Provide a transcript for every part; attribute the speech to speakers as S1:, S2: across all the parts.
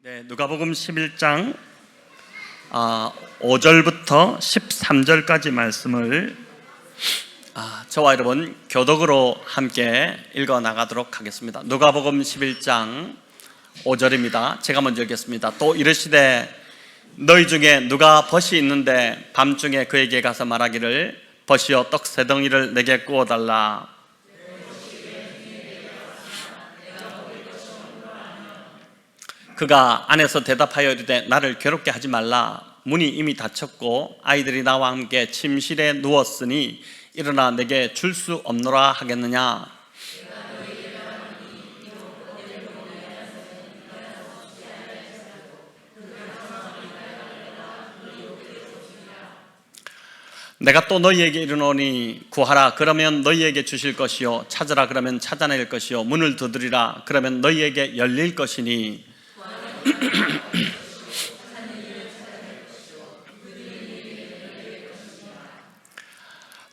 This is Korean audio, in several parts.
S1: 네, 누가복음 11장 5절부터 13절까지 말씀을 저와 여러분 교독으로 함께 읽어 나가도록 하겠습니다. 누가복음 11장 5절입니다. 제가 먼저 읽겠습니다. 또 이르시되 너희 중에 누가 벗이 있는데 밤중에 그에게 가서 말하기를 벗이여 떡 세 덩이를 내게 구워달라. 그가 안에서 대답하여 이르되 나를 괴롭게 하지 말라. 문이 이미 닫혔고 아이들이 나와 함께 침실에 누웠으니 일어나 내게 줄 수 없노라 하겠느냐. 내가 또 너희에게 이르노니 구하라 그러면 너희에게 주실 것이요 찾으라 그러면 찾아낼 것이요 문을 두드리라 그러면 너희에게 열릴 것이니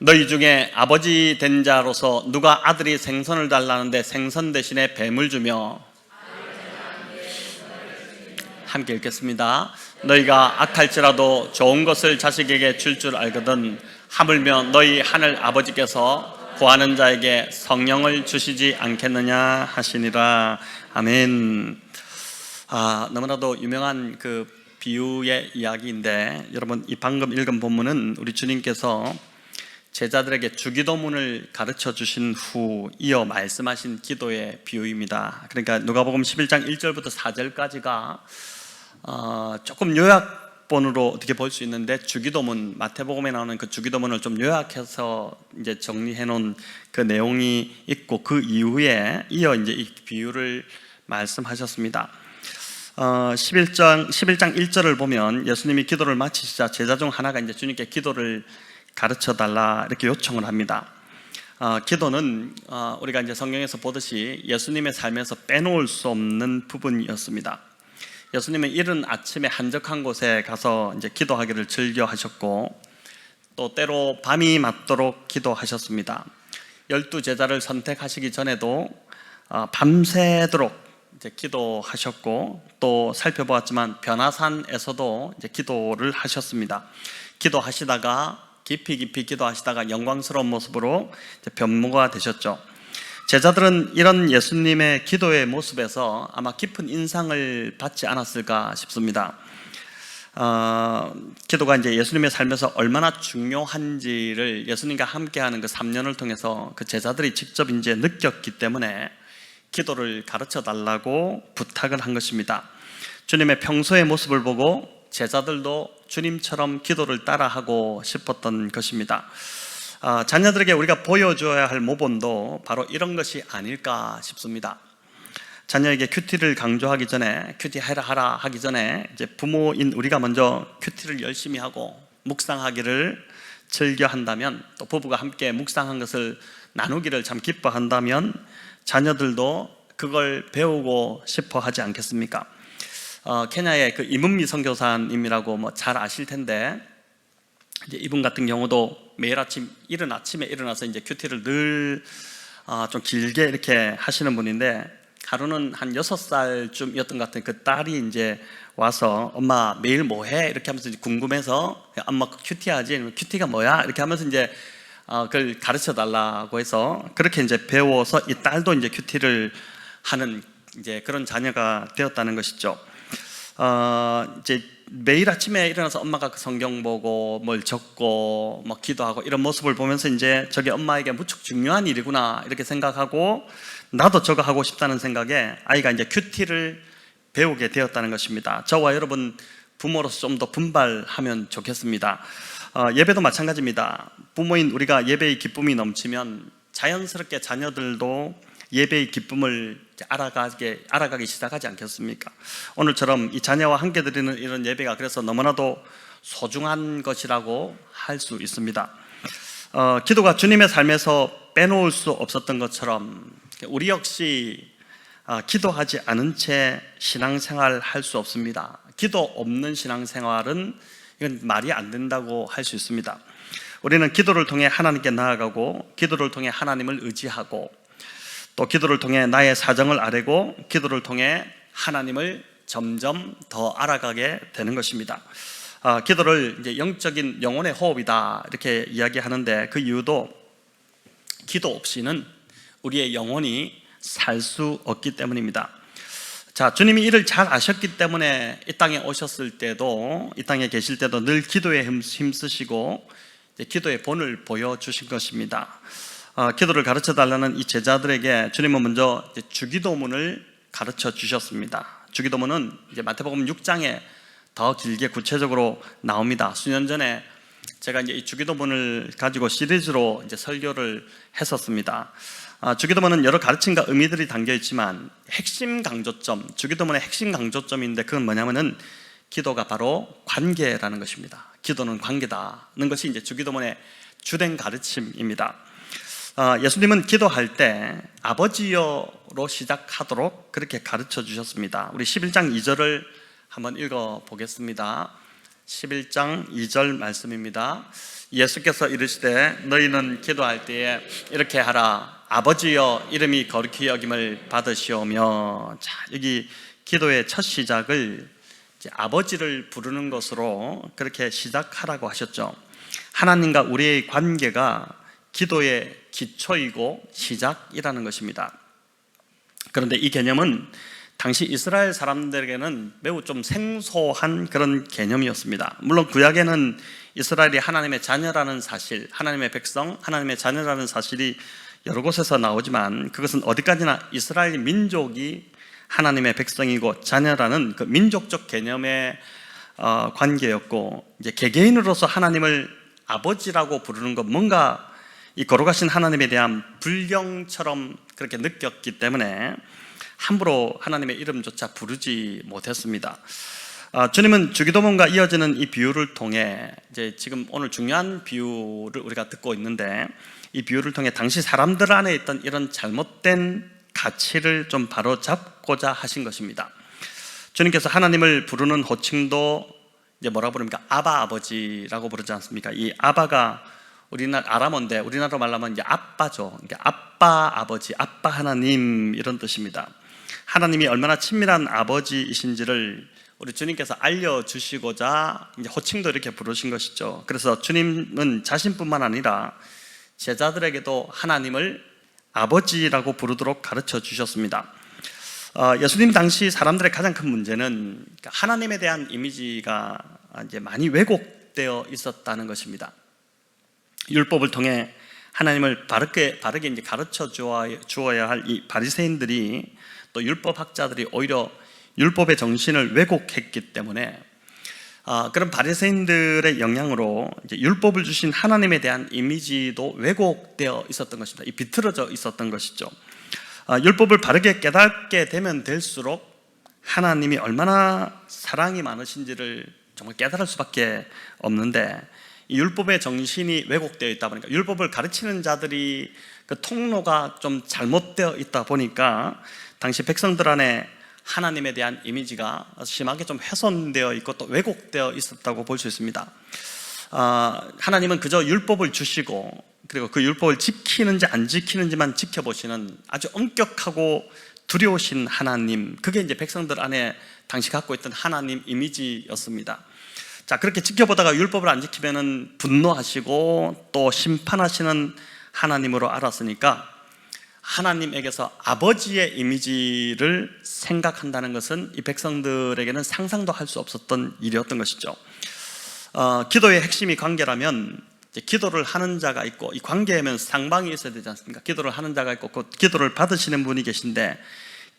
S1: 너희 중에 아버지 된 자로서 누가 아들이 생선을 달라는데 생선 대신에 뱀을 주며 함께 읽겠습니다. 너희가 악할지라도 좋은 것을 자식에게 줄 줄 알거든 하물며 너희 하늘 아버지께서 구하는 자에게 성령을 주시지 않겠느냐 하시니라. 아멘. 너무나도 유명한 그 비유의 이야기인데 여러분 이 방금 읽은 본문은 우리 주님께서 제자들에게 주기도문을 가르쳐 주신 후 이어 말씀하신 기도의 비유입니다. 그러니까 누가복음 11장 1절부터 4절까지가 조금 요약본으로 어떻게 볼 수 있는데 주기도문, 마태복음에 나오는 그 주기도문을 좀 요약해서 이제 정리해 놓은 그 내용이 있고 그 이후에 이어 이제 이 비유를 말씀하셨습니다. 11장 1절을 보면 예수님이 기도를 마치시자 제자 중 하나가 이제 주님께 기도를 가르쳐 달라 이렇게 요청을 합니다. 기도는 우리가 이제 성경에서 보듯이 예수님의 삶에서 빼놓을 수 없는 부분이었습니다. 예수님은 이른 아침에 한적한 곳에 가서 이제 기도하기를 즐겨 하셨고 또 때로 밤이 맞도록 기도하셨습니다. 12 제자를 선택하시기 전에도 밤새도록 이제 기도하셨고 또 살펴보았지만 변화산에서도 이제 기도를 하셨습니다. 기도하시다가 깊이 기도하시다가 영광스러운 모습으로 변모가 되셨죠. 제자들은 이런 예수님의 기도의 모습에서 아마 깊은 인상을 받지 않았을까 싶습니다. 기도가 이제 예수님의 삶에서 얼마나 중요한지를 예수님과 함께하는 그 3년을 통해서 그 제자들이 직접 이제 느꼈기 때문에 기도를 가르쳐 달라고 부탁을 한 것입니다. 주님의 평소의 모습을 보고 제자들도 주님처럼 기도를 따라하고 싶었던 것입니다. 자녀들에게 우리가 보여줘야 할 모본도 바로 이런 것이 아닐까 싶습니다. 자녀에게 큐티를 강조하기 전에 큐티 하라 하기 전에 이제 부모인 우리가 먼저 큐티를 열심히 하고 묵상하기를 즐겨 한다면 또 부부가 함께 묵상한 것을 나누기를 참 기뻐한다면 자녀들도 그걸 배우고 싶어 하지 않겠습니까? 케냐의 그 이문미 선교사님이라고 뭐 잘 아실 텐데 이제 이분 같은 경우도 매일 아침 이른 아침에 일어나서 이제 큐티를 늘 좀 길게 이렇게 하시는 분인데 하루는 한 6살쯤이었던 것 같은 그 딸이 이제 와서 엄마 매일 뭐 해? 이렇게 하면서 이제 궁금해서 엄마 큐티 하지? 큐티가 뭐야? 이렇게 하면서 이제 그걸 가르쳐 달라고 해서 그렇게 이제 배워서 이 딸도 이제 큐티를 하는 이제 그런 자녀가 되었다는 것이죠. 이제 매일 아침에 일어나서 엄마가 그 성경 보고 뭘 적고 뭐 기도하고 이런 모습을 보면서 이제 저게 엄마에게 무척 중요한 일이구나 이렇게 생각하고 나도 저거 하고 싶다는 생각에 아이가 이제 큐티를 배우게 되었다는 것입니다. 저와 여러분 부모로서 좀 더 분발하면 좋겠습니다. 예배도 마찬가지입니다. 부모인 우리가 예배의 기쁨이 넘치면 자연스럽게 자녀들도 예배의 기쁨을 알아가기 시작하지 않겠습니까? 오늘처럼 이 자녀와 함께 드리는 이런 예배가 그래서 너무나도 소중한 것이라고 할 수 있습니다. 기도가 주님의 삶에서 빼놓을 수 없었던 것처럼 우리 역시 기도하지 않은 채 신앙생활 할 수 없습니다. 기도 없는 신앙생활은 이건 말이 안 된다고 할 수 있습니다. 우리는 기도를 통해 하나님께 나아가고 기도를 통해 하나님을 의지하고 또 기도를 통해 나의 사정을 아뢰고 기도를 통해 하나님을 점점 더 알아가게 되는 것입니다. 기도를 이제 영적인 영혼의 호흡이다 이렇게 이야기하는데 그 이유도 기도 없이는 우리의 영혼이 살 수 없기 때문입니다. 자, 주님이 이를 잘 아셨기 때문에 이 땅에 오셨을 때도, 이 땅에 계실 때도 늘 기도에 힘쓰시고 기도의 본을 보여주신 것입니다. 기도를 가르쳐 달라는 이 제자들에게 주님은 먼저 주기도문을 가르쳐 주셨습니다. 주기도문은 이제 마태복음 6장에 더 길게 구체적으로 나옵니다. 수년 전에 제가 이제 이 주기도문을 가지고 시리즈로 이제 설교를 했었습니다. 주기도문은 여러 가르침과 의미들이 담겨 있지만 핵심 강조점, 주기도문의 핵심 강조점인데 그건 뭐냐면은 기도가 바로 관계라는 것입니다. 기도는 관계다는 것이 이제 주기도문의 주된 가르침입니다. 예수님은 기도할 때 아버지여로 시작하도록 그렇게 가르쳐 주셨습니다. 우리 11장 2절을 한번 읽어 보겠습니다. 11장 2절 말씀입니다. 예수께서 이르시되 너희는 기도할 때에 이렇게 하라. 아버지여 이름이 거룩히 여김을 받으시오며. 자, 여기 기도의 첫 시작을 이제 아버지를 부르는 것으로 그렇게 시작하라고 하셨죠. 하나님과 우리의 관계가 기도의 기초이고 시작이라는 것입니다. 그런데 이 개념은 당시 이스라엘 사람들에게는 매우 좀 생소한 그런 개념이었습니다. 물론 구약에는 이스라엘이 하나님의 자녀라는 사실, 하나님의 백성, 하나님의 자녀라는 사실이 여러 곳에서 나오지만 그것은 어디까지나 이스라엘 민족이 하나님의 백성이고 자녀라는 그 민족적 개념의 관계였고, 이제 개개인으로서 하나님을 아버지라고 부르는 것, 뭔가 이 거룩하신 하나님에 대한 불경처럼 그렇게 느꼈기 때문에 함부로 하나님의 이름조차 부르지 못했습니다. 주님은 주기도문과 이어지는 이 비유를 통해 이제 지금 오늘 중요한 비유를 우리가 듣고 있는데, 이 비유를 통해 당시 사람들 안에 있던 이런 잘못된 가치를 좀 바로잡고자 하신 것입니다. 주님께서 하나님을 부르는 호칭도 이제 뭐라고 부릅니까? 아바 아버지라고 부르지 않습니까? 이 아바가 우리나라 아람어인데 우리나라로 말하면 이제 아빠죠. 그러니까 아빠 아버지, 아빠 하나님 이런 뜻입니다. 하나님이 얼마나 친밀한 아버지이신지를 우리 주님께서 알려주시고자 이제 호칭도 이렇게 부르신 것이죠. 그래서 주님은 자신뿐만 아니라 제자들에게도 하나님을 아버지라고 부르도록 가르쳐 주셨습니다. 예수님 당시 사람들의 가장 큰 문제는 하나님에 대한 이미지가 이제 많이 왜곡되어 있었다는 것입니다. 율법을 통해 하나님을 바르게 이제 가르쳐 주어야 할 이 바리새인들이, 또 율법학자들이 오히려 율법의 정신을 왜곡했기 때문에 그런 바리새인들의 영향으로 이제 율법을 주신 하나님에 대한 이미지도 왜곡되어 있었던 것입니다. 이 비틀어져 있었던 것이죠. 율법을 바르게 깨닫게 되면 될수록 하나님이 얼마나 사랑이 많으신지를 정말 깨달을 수밖에 없는데, 이 율법의 정신이 왜곡되어 있다 보니까, 율법을 가르치는 자들이 그 통로가 좀 잘못되어 있다 보니까 당시 백성들 안에 하나님에 대한 이미지가 심하게 좀 훼손되어 있고 또 왜곡되어 있었다고 볼 수 있습니다. 하나님은 그저 율법을 주시고, 그리고 그 율법을 지키는지 안 지키는지만 지켜보시는 아주 엄격하고 두려우신 하나님, 그게 이제 백성들 안에 당시 갖고 있던 하나님 이미지였습니다. 자, 그렇게 지켜보다가 율법을 안 지키면은 분노하시고 또 심판하시는 하나님으로 알았으니까 하나님에게서 아버지의 이미지를 생각한다는 것은 이 백성들에게는 상상도 할 수 없었던 일이었던 것이죠. 기도의 핵심이 관계라면 이제 기도를 하는 자가 있고, 이 관계에는 상방이 있어야 되지 않습니까? 기도를 하는 자가 있고 그 기도를 받으시는 분이 계신데,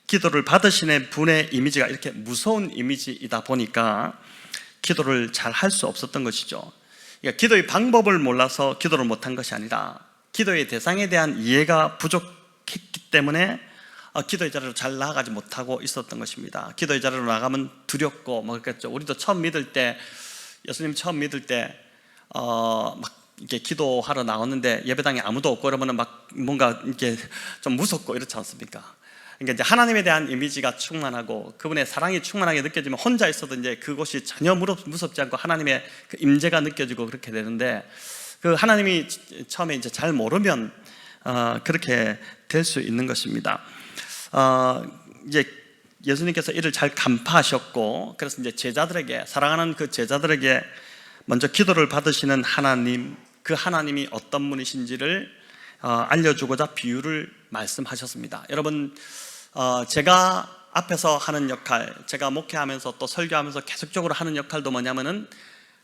S1: 기도를 받으시는 분의 이미지가 이렇게 무서운 이미지이다 보니까 기도를 잘 할 수 없었던 것이죠. 그러니까 기도의 방법을 몰라서 기도를 못한 것이 아니라 기도의 대상에 대한 이해가 부족했기 때문에 기도의 자리로 잘 나아가지 못하고 있었던 것입니다. 기도의 자리로 나가면 두렵고 뭐 그랬죠. 우리도 처음 믿을 때, 예수님 처음 믿을 때 막 이렇게 기도하러 나왔는데 예배당에 아무도 없고 그러면은 막 뭔가 이렇게 좀 무섭고 이렇지 않습니까? 그러니까 이제 하나님에 대한 이미지가 충만하고 그분의 사랑이 충만하게 느껴지면 혼자 있어도 이제 그것이 전혀 무섭지 않고 하나님의 그 임재가 느껴지고 그렇게 되는데, 그 하나님이 처음에 이제 잘 모르면 그렇게 될 수 있는 것입니다. 이제 예수님께서 이를 잘 간파하셨고, 그래서 이제 제자들에게, 사랑하는 그 제자들에게 먼저 기도를 받으시는 하나님, 그 하나님이 어떤 분이신지를 알려주고자 비유를 말씀하셨습니다. 여러분, 제가 앞에서 하는 역할, 제가 목회하면서 또 설교하면서 계속적으로 하는 역할도 뭐냐면은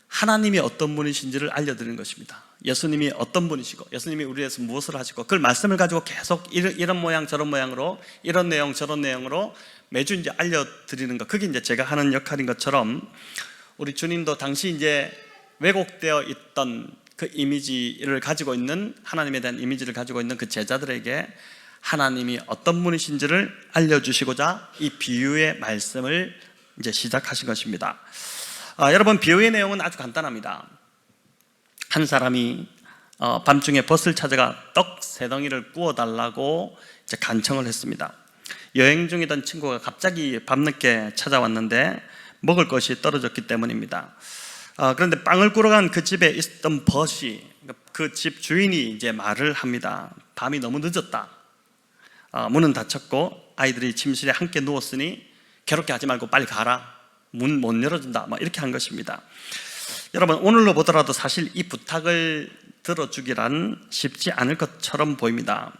S1: 하나님이 어떤 분이신지를 알려드리는 것입니다. 예수님이 어떤 분이시고, 예수님이 우리 위해서 무엇을 하시고, 그걸 말씀을 가지고 계속 이런 모양 저런 모양으로, 이런 내용 저런 내용으로 매주 이제 알려드리는 것, 그게 이제 제가 하는 역할인 것처럼, 우리 주님도 당시 이제 왜곡되어 있던 그 이미지를 가지고 있는, 하나님에 대한 이미지를 가지고 있는 그 제자들에게 하나님이 어떤 분이신지를 알려주시고자 이 비유의 말씀을 이제 시작하신 것입니다. 여러분, 비유의 내용은 아주 간단합니다. 한 사람이 밤중에 벗을 찾아가 떡 3덩이를 구워달라고 이제 간청을 했습니다. 여행 중이던 친구가 갑자기 밤늦게 찾아왔는데 먹을 것이 떨어졌기 때문입니다. 그런데 빵을 구러 간 그 집에 있던 벗이, 그 집 주인이 이제 말을 합니다. 밤이 너무 늦었다. 문은 닫혔고 아이들이 침실에 함께 누웠으니 괴롭게 하지 말고 빨리 가라. 문 못 열어준다. 이렇게 한 것입니다. 여러분, 오늘로 보더라도 사실 이 부탁을 들어주기란 쉽지 않을 것처럼 보입니다.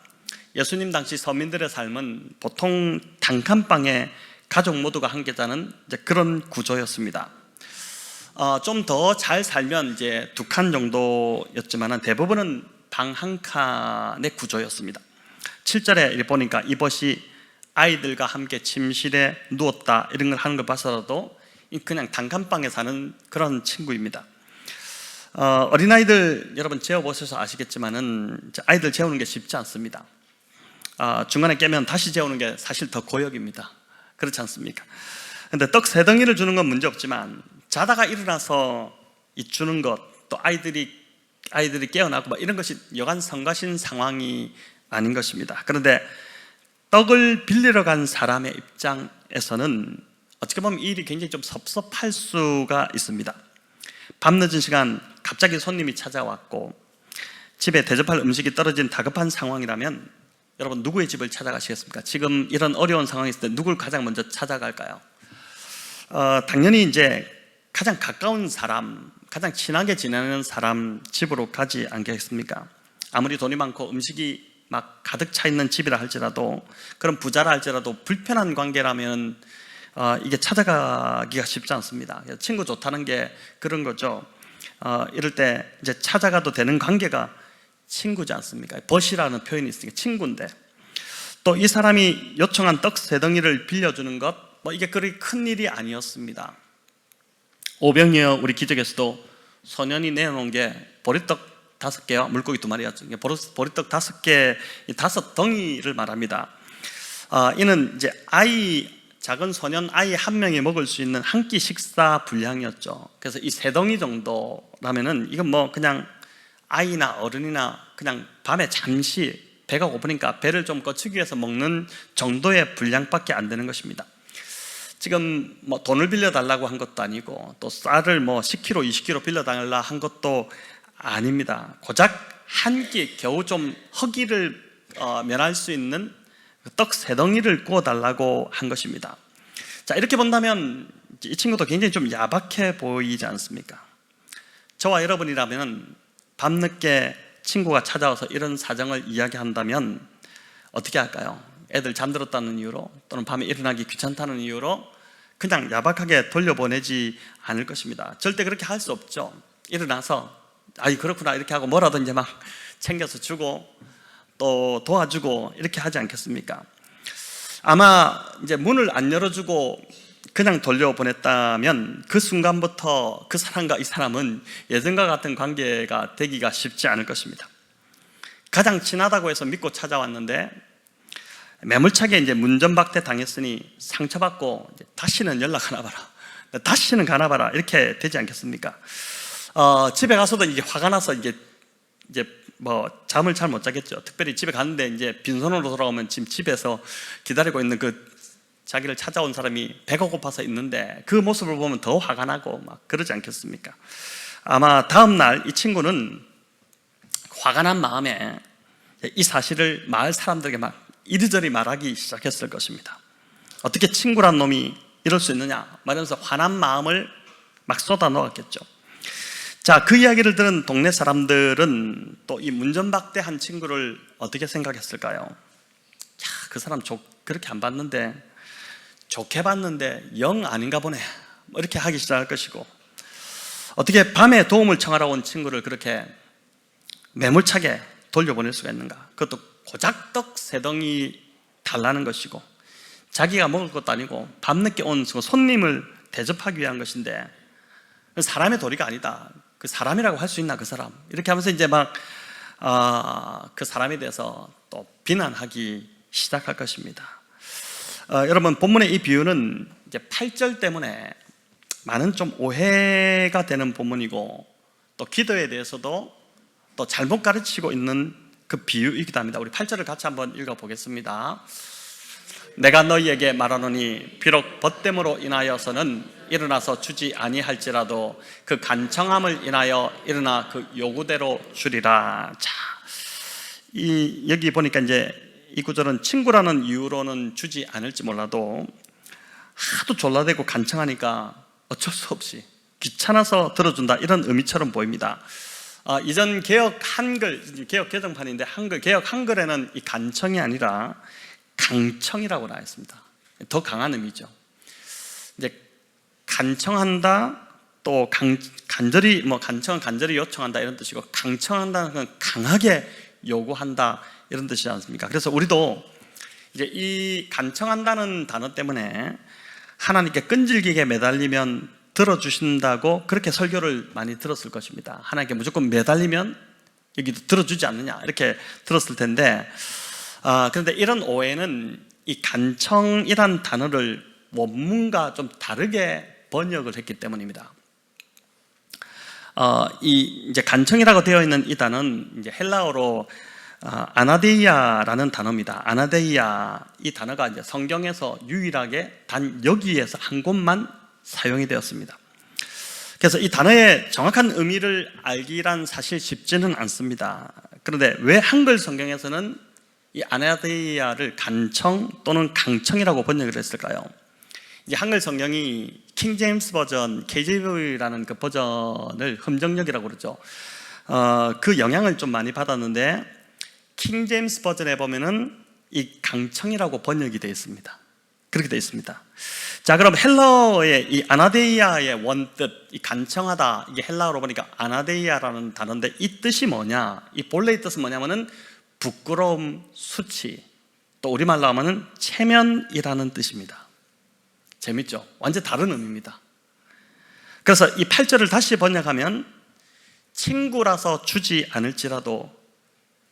S1: 예수님 당시 서민들의 삶은 보통 단칸방에 가족 모두가 함께 자는 이제 그런 구조였습니다. 좀 더 잘 살면 이제 2칸 정도였지만 대부분은 방 1칸의 구조였습니다. 7절에 보니까 이벗이 아이들과 함께 침실에 누웠다 이런 걸 하는 걸 봐서라도 그냥 단칸방에 사는 그런 친구입니다. 어린아이들 여러분 재워보셔서 아시겠지만은 아이들 재우는 게 쉽지 않습니다. 중간에 깨면 다시 재우는 게 사실 더 고역입니다. 그렇지 않습니까? 근데 떡 3덩이를 주는 건 문제 없지만 자다가 일어나서 주는 것, 또 아이들이 깨어나고 이런 것이 여간 성가신 상황이 아닌 것입니다. 그런데 떡을 빌리러 간 사람의 입장에서는 어떻게 보면 이 일이 굉장히 좀 섭섭할 수가 있습니다. 밤늦은 시간 갑자기 손님이 찾아왔고 집에 대접할 음식이 떨어진 다급한 상황이라면 여러분 누구의 집을 찾아가시겠습니까? 지금 이런 어려운 상황이 있을 때 누굴 가장 먼저 찾아갈까요? 당연히 이제 가장 가까운 사람, 가장 친하게 지내는 사람 집으로 가지 않겠습니까? 아무리 돈이 많고 음식이 막 가득 차 있는 집이라 할지라도, 그런 부자라 할지라도 불편한 관계라면 이게 찾아가기가 쉽지 않습니다. 친구 좋다는 게 그런 거죠. 이럴 때 이제 찾아가도 되는 관계가 친구지 않습니까? 벗이라는 표현이 있으니까 친구인데, 또 이 사람이 요청한 떡 3덩이를 빌려주는 것, 이게 그리 큰 일이 아니었습니다. 오병이어 우리 기적에서도 소년이 내놓은 게 보리떡 5개와 물고기 2마리였죠. 보리떡 5개, 5덩이를 말합니다. 이는 이제 작은 소년 아이 1명이 먹을 수 있는 한 끼 식사 분량이었죠. 그래서 이 3덩이 정도라면은 이건 그냥 아이나 어른이나 그냥 밤에 잠시 배가 고프니까 배를 좀 거치기 위해서 먹는 정도의 분량밖에 안 되는 것입니다. 지금 돈을 빌려달라고 한 것도 아니고 또 쌀을 10kg, 20kg 빌려달라 한 것도 아닙니다. 고작 한 끼 겨우 좀 허기를 면할 수 있는 떡 3덩이를 구워달라고 한 것입니다. 자, 이렇게 본다면 이 친구도 굉장히 좀 야박해 보이지 않습니까? 저와 여러분이라면 밤늦게 친구가 찾아와서 이런 사정을 이야기한다면 어떻게 할까요? 애들 잠들었다는 이유로, 또는 밤에 일어나기 귀찮다는 이유로 그냥 야박하게 돌려보내지 않을 것입니다. 절대 그렇게 할 수 없죠. 일어나서 그렇구나 이렇게 하고 뭐라도 이제 막 챙겨서 주고 또 도와주고 이렇게 하지 않겠습니까? 아마 이제 문을 안 열어주고 그냥 돌려보냈다면 그 순간부터 그 사람과 이 사람은 예전과 같은 관계가 되기가 쉽지 않을 것입니다. 가장 친하다고 해서 믿고 찾아왔는데 매몰차게 이제 문전박대 당했으니 상처받고 다시는 연락 안 와봐라, 다시는 가나 봐라 이렇게 되지 않겠습니까? 집에 가서도 이제 화가 나서 이제 잠을 잘 못 자겠죠. 특별히 집에 갔는데 이제 빈손으로 돌아오면 지금 집에서 기다리고 있는 그 자기를 찾아온 사람이 배가 고파서 있는데 그 모습을 보면 더 화가 나고 막 그러지 않겠습니까? 아마 다음날 이 친구는 화가 난 마음에 이 사실을 마을 사람들에게 막 이리저리 말하기 시작했을 것입니다. 어떻게 친구란 놈이 이럴 수 있느냐 말하면서 화난 마음을 막 쏟아 놓았겠죠. 자, 그 이야기를 들은 동네 사람들은 또 이 문전박대한 친구를 어떻게 생각했을까요? 야, 그 사람 그렇게 안 봤는데, 좋게 봤는데 영 아닌가 보네, 뭐 이렇게 하기 시작할 것이고, 어떻게 밤에 도움을 청하러 온 친구를 그렇게 매몰차게 돌려보낼 수가 있는가? 그것도 고작떡 세 덩이 달라는 것이고, 자기가 먹을 것도 아니고 밤늦게 온 손님을 대접하기 위한 것인데, 사람의 도리가 아니다. 그 사람이라고 할 수 있나 그 사람? 이렇게 하면서 이제 막 그 사람에 대해서 또 비난하기 시작할 것입니다. 여러분, 본문의 이 비유는 이제 8절 때문에 많은 좀 오해가 되는 본문이고, 또 기도에 대해서도 또 잘못 가르치고 있는 그 비유이기도 합니다. 우리 8절을 같이 한번 읽어보겠습니다. 내가 너희에게 말하노니 비록 벗됨으로 인하여서는 일어나서 주지 아니할지라도 그 간청함을 인하여 일어나 그 요구대로 주리라. 자, 여기 보니까 이제 이 구절은 친구라는 이유로는 주지 않을지 몰라도 하도 졸라대고 간청하니까 어쩔 수 없이 귀찮아서 들어준다, 이런 의미처럼 보입니다. 이전 개혁 개정판인데 개혁 한글에는 이 간청이 아니라 강청이라고 나와 있습니다. 더 강한 의미죠. 이제 간청한다, 또 간절히 간청은 간절히 요청한다 이런 뜻이고, 강청한다는 건 강하게 요구한다 이런 뜻이지 않습니까? 그래서 우리도 이제 이 간청한다는 단어 때문에 하나님께 끈질기게 매달리면 들어주신다고 그렇게 설교를 많이 들었을 것입니다. 하나님께 무조건 매달리면 여기도 들어주지 않느냐 이렇게 들었을 텐데, 그런데 이런 오해는 이 간청이란 단어를 원문과 좀 다르게 번역을 했기 때문입니다. 이제 간청이라고 되어 있는 이 단어는 이제 헬라어로 아나데이아라는 단어입니다. 아나데이아, 이 단어가 이제 성경에서 유일하게 단 여기에서 한 곳만 사용이 되었습니다. 그래서 이 단어의 정확한 의미를 알기란 사실 쉽지는 않습니다. 그런데 왜 한글 성경에서는 이 아나데이아를 간청 또는 강청이라고 번역을 했을까요? 이 한글 성경이 킹 제임스 버전, KJV라는 그 버전을 흠정역이라고 그러죠. 그 영향을 좀 많이 받았는데, 킹 제임스 버전에 보면은 이 강청이라고 번역이 되어 있습니다. 그렇게 되어 있습니다. 자, 그럼 헬라어의 이 아나데이아의 원뜻, 이 간청하다, 이게 헬라어로 보니까 아나데이아라는 단어인데, 이 뜻이 뭐냐? 이 본래의 뜻은 뭐냐면은 부끄러움, 수치, 또 우리말로 하면은 체면이라는 뜻입니다. 재밌죠? 완전 다른 의미입니다. 그래서 이 8절을 다시 번역하면 친구라서 주지 않을지라도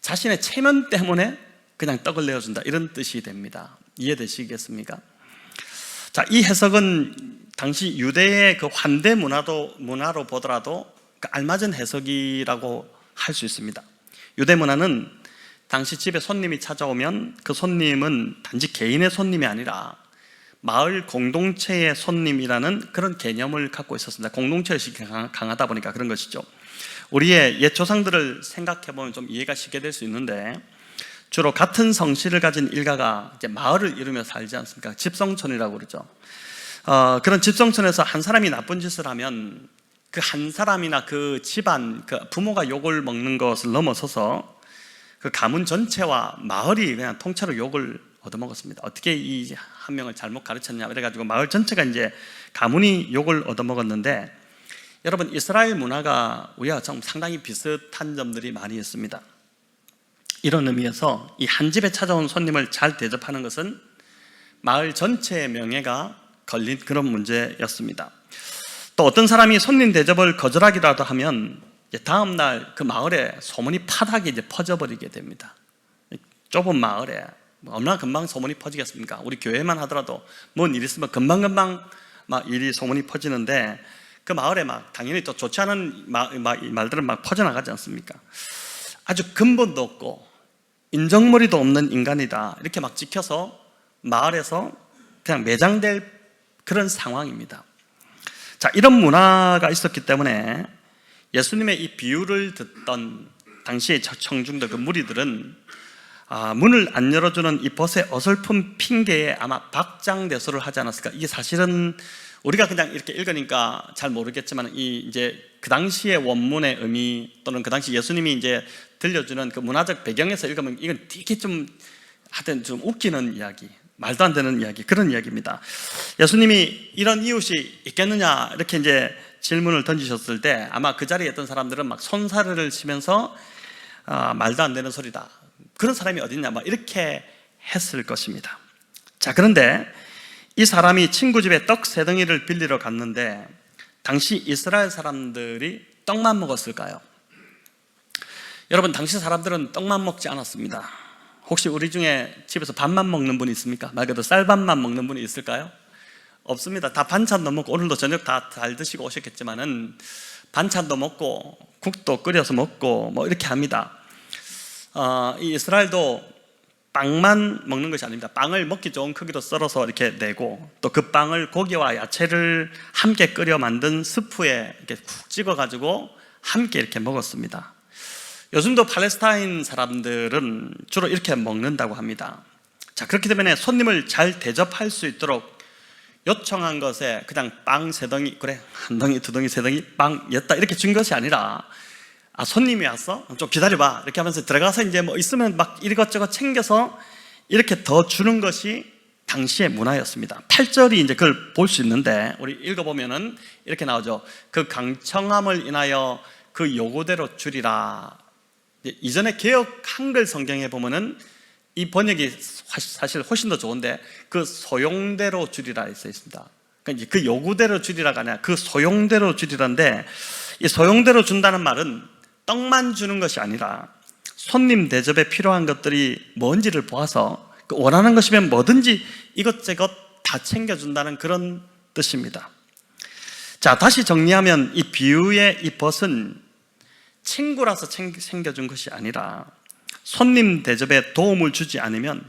S1: 자신의 체면 때문에 그냥 떡을 내어준다, 이런 뜻이 됩니다. 이해되시겠습니까? 자, 이 해석은 당시 유대의 그 환대 문화로 보더라도 그 알맞은 해석이라고 할 수 있습니다. 유대 문화는 당시 집에 손님이 찾아오면 그 손님은 단지 개인의 손님이 아니라 마을 공동체의 손님이라는 그런 개념을 갖고 있었습니다. 공동체의식이 강하다 보니까 그런 것이죠. 우리의 옛 조상들을 생각해보면 좀 이해가 쉽게 될 수 있는데, 주로 같은 성씨를 가진 일가가 이제 마을을 이루며 살지 않습니까? 집성촌이라고 그러죠. 그런 집성촌에서 한 사람이 나쁜 짓을 하면 그 한 사람이나 그 집안, 그 부모가 욕을 먹는 것을 넘어서서 그 가문 전체와 마을이 그냥 통째로 욕을 얻어먹었습니다. 어떻게 이 한 명을 잘못 가르쳤냐 그래가지고 마을 전체가 이제 가문이 욕을 얻어먹었는데, 여러분, 이스라엘 문화가 우리와 좀 상당히 비슷한 점들이 많이 있습니다. 이런 의미에서 이 한 집에 찾아온 손님을 잘 대접하는 것은 마을 전체의 명예가 걸린 그런 문제였습니다. 또 어떤 사람이 손님 대접을 거절하기라도 하면 다음날 그 마을에 소문이 파닥이 이제 퍼져버리게 됩니다. 좁은 마을에 얼마나 금방 소문이 퍼지겠습니까? 우리 교회만 하더라도 뭔 일 있으면 금방금방 막 일이 소문이 퍼지는데, 그 마을에 막 당연히 또 좋지 않은 말들은 막 퍼져나가지 않습니까? 아주 근본도 없고 인정머리도 없는 인간이다, 이렇게 막 찍혀서 마을에서 그냥 매장될 그런 상황입니다. 자, 이런 문화가 있었기 때문에 예수님의 이 비유를 듣던 당시의 청중들, 그 무리들은 문을 안 열어주는 이 벗의 어설픈 핑계에 아마 박장대소를 하지 않았을까. 이게 사실은 우리가 그냥 이렇게 읽으니까 잘 모르겠지만 이제 그 당시의 원문의 의미 또는 그 당시 예수님이 이제 들려주는 그 문화적 배경에서 읽으면 이건 되게 좀 하여튼 좀 웃기는 이야기, 말도 안 되는 이야기, 그런 이야기입니다. 예수님이 이런 이웃이 있겠느냐 이렇게 이제 질문을 던지셨을 때 아마 그 자리에 있던 사람들은 막 손사래를 치면서 말도 안 되는 소리다, 그런 사람이 어딨냐 막 이렇게 했을 것입니다. 자, 그런데 이 사람이 친구 집에 떡 3덩이를 빌리러 갔는데 당시 이스라엘 사람들이 떡만 먹었을까요? 여러분, 당시 사람들은 떡만 먹지 않았습니다. 혹시 우리 중에 집에서 밥만 먹는 분이 있습니까? 말 그대로 쌀밥만 먹는 분이 있을까요? 없습니다. 다 반찬도 먹고, 오늘도 저녁 다 잘 드시고 오셨겠지만은 반찬도 먹고 국도 끓여서 먹고 뭐 이렇게 합니다. 이 이스라엘도 빵만 먹는 것이 아닙니다. 빵을 먹기 좋은 크기로 썰어서 이렇게 내고 또 그 빵을 고기와 야채를 함께 끓여 만든 스프에 이렇게 쿡 찍어가지고 함께 이렇게 먹었습니다. 요즘도 팔레스타인 사람들은 주로 이렇게 먹는다고 합니다. 자, 그렇기 때문에 손님을 잘 대접할 수 있도록 요청한 것에 그냥 빵 3덩이, 그래 1덩이, 2덩이, 3덩이 빵 였다 이렇게 준 것이 아니라 손님이 왔어? 좀 기다려봐 이렇게 하면서 들어가서 이제 뭐 있으면 막 이것저것 챙겨서 이렇게 더 주는 것이 당시의 문화였습니다. 8절이 이제 그걸 볼 수 있는데 우리 읽어보면은 이렇게 나오죠. 그 강청함을 인하여 그 요구대로 주리라. 이전에 개역 한글 성경에 보면은 이 번역이 사실 훨씬 더 좋은데 그 소용대로 주리라 써 있습니다. 그러니까 그 요구대로 주리라가 아니라 그 소용대로 주리라인데, 이 소용대로 준다는 말은 떡만 주는 것이 아니라 손님 대접에 필요한 것들이 뭔지를 보아서 원하는 것이면 뭐든지 이것저것 다 챙겨준다는 그런 뜻입니다. 자, 다시 정리하면 이 비유의 이 벗은 친구라서 챙겨준 것이 아니라 손님 대접에 도움을 주지 않으면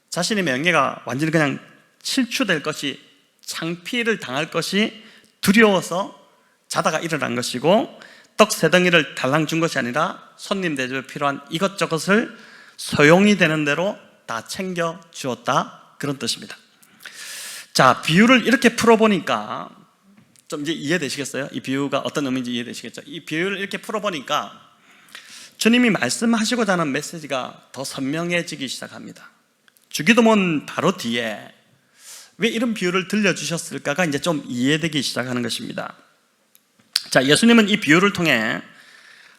S1: 자신의 명예가 완전히 그냥 실추될 것이, 창피를 당할 것이 두려워서 자다가 일어난 것이고, 떡 3덩이를 달랑 준 것이 아니라 손님 대접에 필요한 이것저것을 소용이 되는 대로 다 챙겨 주었다, 그런 뜻입니다. 자, 비유를 이렇게 풀어보니까 좀 이제 이해되시겠어요? 이 비유가 어떤 의미인지 이해되시겠죠? 이 비유를 이렇게 풀어보니까 주님이 말씀하시고자 하는 메시지가 더 선명해지기 시작합니다. 주기도문 바로 뒤에 왜 이런 비유를 들려주셨을까가 이제 좀 이해되기 시작하는 것입니다. 자, 예수님은 이 비유를 통해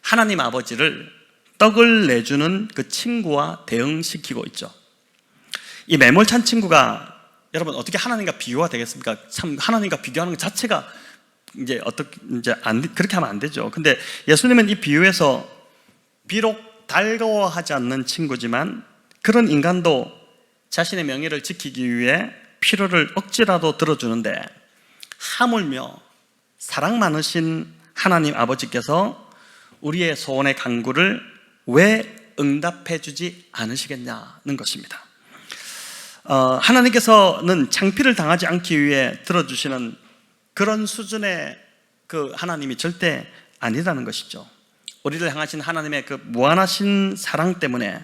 S1: 하나님 아버지를 떡을 내주는 그 친구와 대응시키고 있죠. 이 매몰찬 친구가 여러분 어떻게 하나님과 비교가 되겠습니까? 참, 하나님과 비교하는 것 자체가 이제 그렇게 하면 안 되죠. 근데 예수님은 이 비유에서 비록 달가워하지 않는 친구지만 그런 인간도 자신의 명예를 지키기 위해 필요를 억지라도 들어주는데, 하물며 사랑 많으신 하나님 아버지께서 우리의 소원의 간구를 왜 응답해 주지 않으시겠냐는 것입니다. 하나님께서는 창피를 당하지 않기 위해 들어주시는 그런 수준의 그 하나님이 절대 아니라는 것이죠. 우리를 향하신 하나님의 그 무한하신 사랑 때문에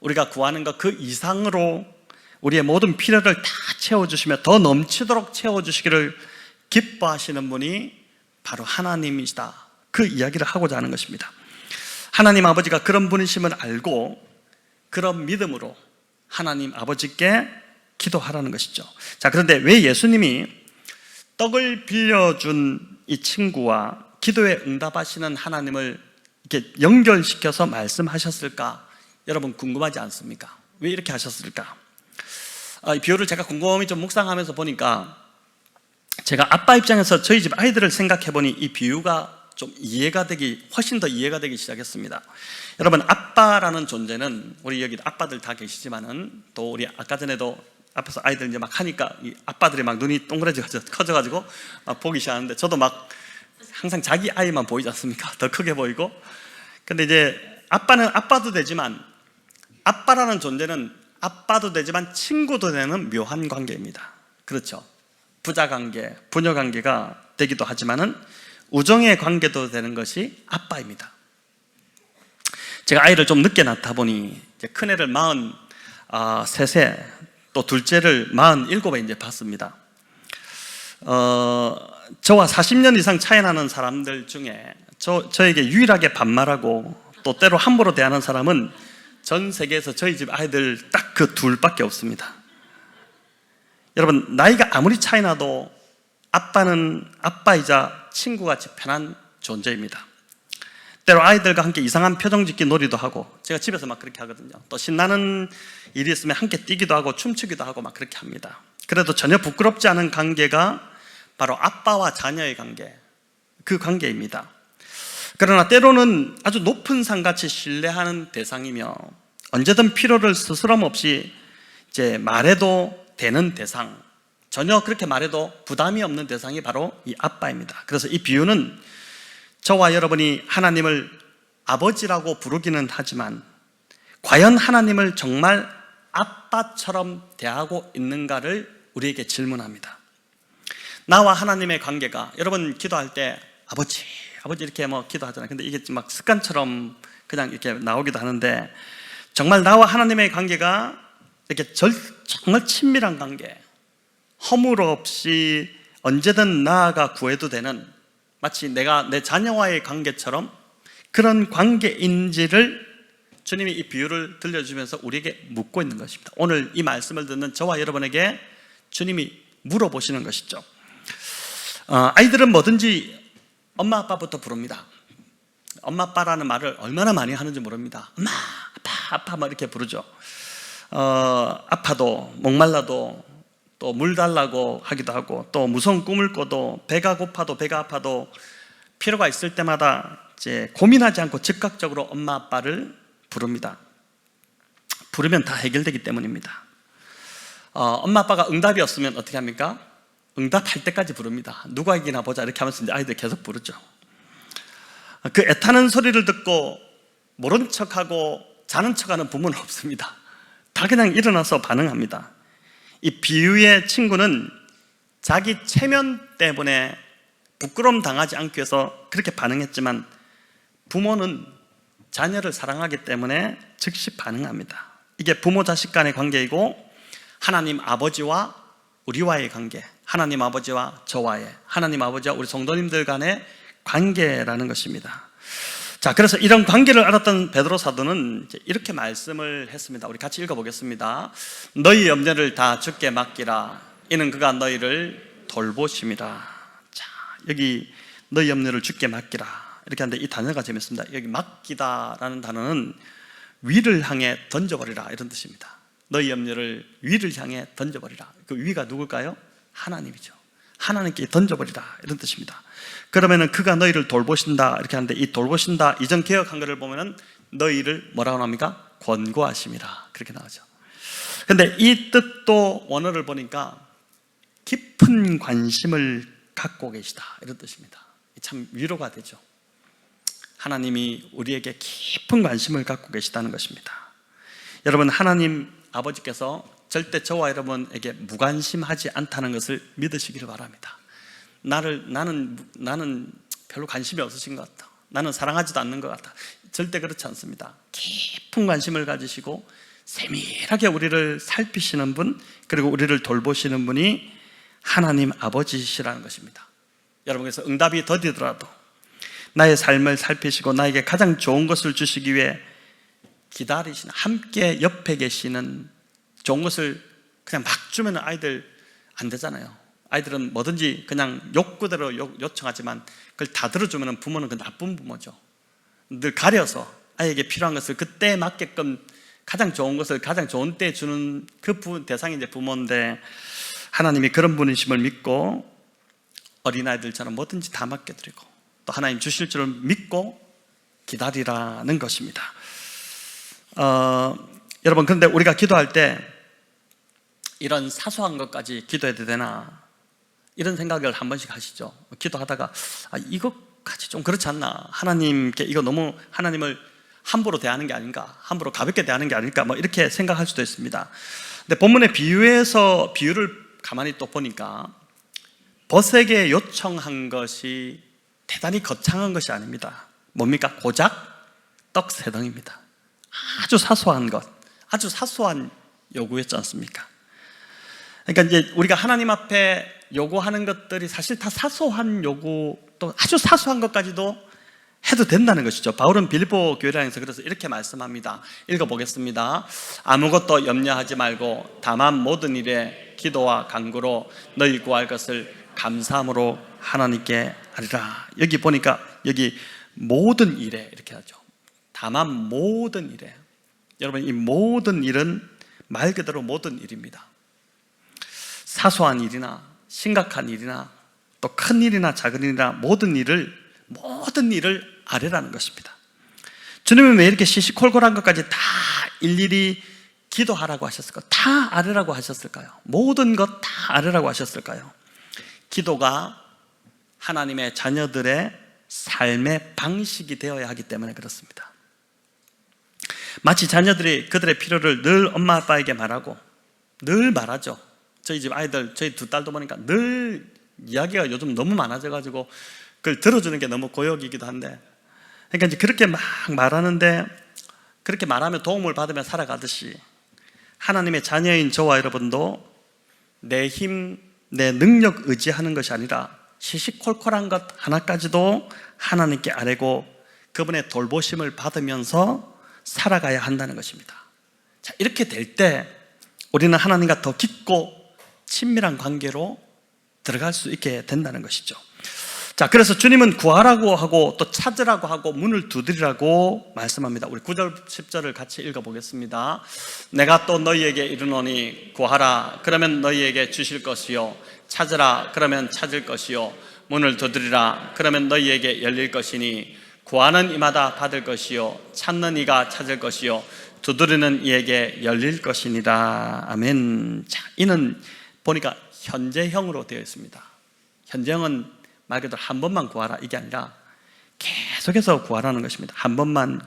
S1: 우리가 구하는 것 그 이상으로 우리의 모든 필요를 다 채워주시며 더 넘치도록 채워주시기를 기뻐하시는 분이 바로 하나님이시다, 그 이야기를 하고자 하는 것입니다. 하나님 아버지가 그런 분이심을 알고 그런 믿음으로 하나님 아버지께 기도하라는 것이죠. 자, 그런데 왜 예수님이 떡을 빌려준 이 친구와 기도에 응답하시는 하나님을 이렇게 연결시켜서 말씀하셨을까? 여러분 궁금하지 않습니까? 왜 이렇게 하셨을까? 이 비유를 제가 곰곰이 좀 묵상하면서 보니까, 제가 아빠 입장에서 저희 집 아이들을 생각해 보니 이 비유가 좀 훨씬 더 이해가 되기 시작했습니다. 여러분, 아빠라는 존재는, 우리 여기 아빠들 다 계시지만은 또 우리 아까 전에도 앞에서 아이들 이제 막 하니까 이 아빠들이 막 눈이 동그래져서 커져가지고 막 보기 시작하는데, 저도 막 항상 자기 아이만 보이지 않습니까? 더 크게 보이고. 근데 이제 아빠는 아빠도 되지만, 아빠라는 존재는 아빠도 되지만 친구도 되는 묘한 관계입니다. 그렇죠? 부자 관계, 부녀 관계가 되기도 하지만은 우정의 관계도 되는 것이 아빠입니다. 제가 아이를 좀 늦게 낳다 보니 이제 큰애를 43세, 또 둘째를 47에 이제 봤습니다. 저와 40년 이상 차이 나는 사람들 중에 저에게 유일하게 반말하고 또 때로 함부로 대하는 사람은 전 세계에서 저희 집 아이들 딱 그 둘밖에 없습니다. 여러분, 나이가 아무리 차이 나도 아빠는 아빠이자 친구같이 편한 존재입니다. 때로 아이들과 함께 이상한 표정 짓기 놀이도 하고, 제가 집에서 막 그렇게 하거든요. 또 신나는 일이 있으면 함께 뛰기도 하고 춤추기도 하고 막 그렇게 합니다. 그래도 전혀 부끄럽지 않은 관계가 바로 아빠와 자녀의 관계, 그 관계입니다. 그러나 때로는 아주 높은 산같이 신뢰하는 대상이며 언제든 필요를 스스럼 없이 이제 말해도 되는 대상, 전혀 그렇게 말해도 부담이 없는 대상이 바로 이 아빠입니다. 그래서 이 비유는 저와 여러분이 하나님을 아버지라고 부르기는 하지만 과연 하나님을 정말 아빠처럼 대하고 있는가를 우리에게 질문합니다. 나와 하나님의 관계가, 여러분 기도할 때 아버지 이렇게 뭐 기도하잖아요. 근데 이게 막 습관처럼 그냥 이렇게 나오기도 하는데, 정말 나와 하나님의 관계가 이렇게 정말 친밀한 관계, 허물 없이 언제든 나아가 구해도 되는, 마치 내가 내 자녀와의 관계처럼 그런 관계인지를 주님이 이 비유를 들려주면서 우리에게 묻고 있는 것입니다. 오늘 이 말씀을 듣는 저와 여러분에게 주님이 물어보시는 것이죠. 아이들은 뭐든지 엄마 아빠부터 부릅니다. 엄마 아빠라는 말을 얼마나 많이 하는지 모릅니다. 엄마 아빠 막 이렇게 부르죠. 아파도 목말라도 또 물 달라고 하기도 하고, 또 무서운 꿈을 꿔도, 배가 고파도 배가 아파도 필요가 있을 때마다 이제 고민하지 않고 즉각적으로 엄마 아빠를 부릅니다. 부르면 다 해결되기 때문입니다. 엄마 아빠가 응답이 없으면 어떻게 합니까? 응답할 때까지 부릅니다. 누가 이기나 보자 이렇게 하면서 이제 아이들 계속 부르죠. 그 애타는 소리를 듣고 모른 척하고 자는 척하는 부모는 없습니다. 다 그냥 일어나서 반응합니다. 이 비유의 친구는 자기 체면 때문에 부끄러움 당하지 않기 위해서 그렇게 반응했지만, 부모는 자녀를 사랑하기 때문에 즉시 반응합니다. 이게 부모 자식 간의 관계이고, 하나님 아버지와 우리와의 관계, 하나님 아버지와 저와의, 하나님 아버지와 우리 성도님들 간의 관계라는 것입니다. 자, 그래서 이런 관계를 알았던 베드로 사도는 이렇게 말씀을 했습니다. 우리 같이 읽어보겠습니다. 너희 염려를 다 주께 맡기라. 이는 그가 너희를 돌보심이라. 자, 여기 너희 염려를 주께 맡기라 이렇게 하는데, 이 단어가 재밌습니다. 여기 맡기다라는 단어는 위를 향해 던져버리라 이런 뜻입니다. 너희 염려를 위를 향해 던져버리라. 그 위가 누굴까요? 하나님이죠. 하나님께 던져버리라 이런 뜻입니다. 그러면은 그가 너희를 돌보신다 이렇게 하는데, 이 돌보신다 이전 개역 한글을 보면은 너희를 뭐라고 합니까? 권고하심이라 그렇게 나오죠. 근데 이 뜻도 원어를 보니까 깊은 관심을 갖고 계시다 이런 뜻입니다. 참 위로가 되죠. 하나님이 우리에게 깊은 관심을 갖고 계시다는 것입니다. 여러분, 하나님 아버지께서 절대 저와 여러분에게 무관심하지 않다는 것을 믿으시기를 바랍니다. 나는 별로 관심이 없으신 것 같다, 나는 사랑하지도 않는 것 같다, 절대 그렇지 않습니다. 깊은 관심을 가지시고 세밀하게 우리를 살피시는 분, 그리고 우리를 돌보시는 분이 하나님 아버지시라는 것입니다. 여러분께서 응답이 더디더라도 나의 삶을 살피시고 나에게 가장 좋은 것을 주시기 위해 기다리시는, 함께 옆에 계시는, 좋은 것을 그냥 막 주면 아이들 안 되잖아요. 아이들은 뭐든지 그냥 욕구대로 요청하지만 그걸 다 들어주면 부모는 그 나쁜 부모죠. 늘 가려서 아이에게 필요한 것을 그때에 맞게끔 가장 좋은 것을 가장 좋은 때에 주는 그 대상이 이제 부모인데, 하나님이 그런 분이심을 믿고 어린아이들처럼 뭐든지 다 맡겨드리고 또 하나님 주실 줄을 믿고 기다리라는 것입니다. 여러분, 그런데 우리가 기도할 때 이런 사소한 것까지 기도해도 되나 이런 생각을 한 번씩 하시죠. 기도하다가 이것까지 좀 그렇지 않나, 하나님께 이거 너무 하나님을 함부로 대하는 게 아닌가, 함부로 가볍게 대하는 게 아닐까, 뭐 이렇게 생각할 수도 있습니다. 근데 본문의 비유에서 비유를 가만히 또 보니까 벗에게 요청한 것이 대단히 거창한 것이 아닙니다. 뭡니까? 고작 떡 3덩입니다. 아주 사소한 것, 아주 사소한 요구였지 않습니까? 그러니까 이제 우리가 하나님 앞에 요구하는 것들이 사실 다 사소한 요구, 또 아주 사소한 것까지도 해도 된다는 것이죠. 바울은 빌립보 교회랑에서 그래서 이렇게 말씀합니다. 읽어보겠습니다. 아무것도 염려하지 말고 다만 모든 일에 기도와 간구로 너희 구할 것을 감사함으로 하나님께 하리라. 여기 보니까 여기 모든 일에 이렇게 하죠. 다만 모든 일에. 여러분, 이 모든 일은 말 그대로 모든 일입니다. 사소한 일이나 심각한 일이나 또 큰 일이나 작은 일이나 모든 일을 아뢰라는 것입니다. 주님은 왜 이렇게 시시콜콜한 것까지 다 일일이 기도하라고 하셨을까요? 다 아뢰라고 하셨을까요? 모든 것 다 아뢰라고 하셨을까요? 기도가 하나님의 자녀들의 삶의 방식이 되어야 하기 때문에 그렇습니다. 마치 자녀들이 그들의 필요를 늘 엄마 아빠에게 말하고 늘 말하죠. 저희 집 아이들, 저희 2딸도 보니까 늘 이야기가 요즘 너무 많아져가지고 그걸 들어주는 게 너무 고역이기도 한데, 그러니까 이제 그렇게 막 말하는데, 그렇게 말하면 도움을 받으며 살아가듯이 하나님의 자녀인 저와 여러분도 내 힘, 내 능력 의지하는 것이 아니라 시시콜콜한 것 하나까지도 하나님께 아뢰고 그분의 돌보심을 받으면서 살아가야 한다는 것입니다. 자, 이렇게 될 때 우리는 하나님과 더 깊고 친밀한 관계로 들어갈 수 있게 된다는 것이죠. 자, 그래서 주님은 구하라고 하고 또 찾으라고 하고 문을 두드리라고 말씀합니다. 우리 9절 10절을 같이 읽어보겠습니다. 내가 또 너희에게 이르노니 구하라 그러면 너희에게 주실 것이요 찾으라 그러면 찾을 것이요 문을 두드리라 그러면 너희에게 열릴 것이니 구하는 이마다 받을 것이요 찾는 이가 찾을 것이요 두드리는 이에게 열릴 것이니라. 아멘. 자, 이는 보니까 현재형으로 되어 있습니다. 현재형은 말 그대로 한 번만 구하라 이게 아니라 계속해서 구하라는 것입니다. 한 번만